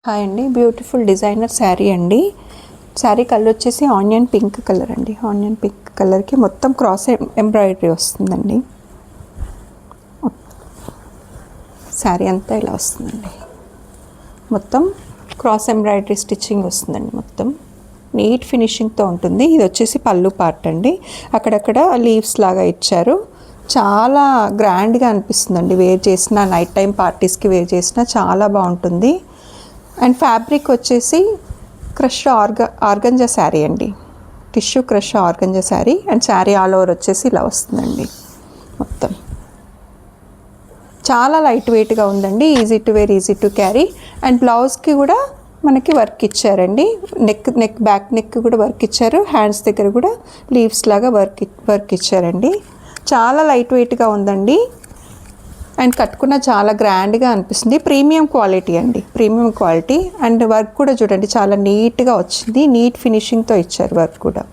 Hi అండి, beautiful designer sari అండి. Sari colour వచ్చేసి ఆనియన్ పింక్ కలర్ అండి. ఆనియన్ పింక్ కలర్కి మొత్తం క్రాస్ ఎంబ్రాయిడరీ వస్తుందండి. శారీ అంతా ఇలా వస్తుందండి. మొత్తం క్రాస్ ఎంబ్రాయిడరీ స్టిచ్చింగ్ వస్తుందండి. మొత్తం నీట్ ఫినిషింగ్తో ఉంటుంది. ఇది వచ్చేసి పళ్ళు పార్ట్ అండి. అక్కడక్కడ లీవ్స్ లాగా ఇచ్చారు. చాలా గ్రాండ్గా అనిపిస్తుందండి. వేర్ చేసిన నైట్ టైం పార్టీస్కి వేర్ చేసిన చాలా బాగుంటుంది. అండ్ ఫ్యాబ్రిక్ వచ్చేసి క్రష్ ఆర్గంజా శారీ అండి. Tissue crush organza sari. And sari all over వచ్చేసి ఇలా వస్తుందండి. మొత్తం చాలా లైట్ వెయిట్గా ఉందండి. Easy to wear, easy to carry. And బ్లౌజ్కి కూడా మనకి వర్క్ ఇచ్చారండి. బ్యాక్ నెక్ కూడా వర్క్ ఇచ్చారు. హ్యాండ్స్ దగ్గర కూడా లీవ్స్ లాగా వర్క్ ఇచ్చారండి. చాలా లైట్ వెయిట్గా ఉందండి. అండ్ కట్టుకున్న చాలా గ్రాండ్గా అనిపిస్తుంది. ప్రీమియం క్వాలిటీ అండి, ప్రీమియం క్వాలిటీ. అండ్ వర్క్ కూడా చూడండి చాలా నీట్గా వచ్చింది. నీట్ ఫినిషింగ్తో ఇచ్చారు వర్క్ కూడా.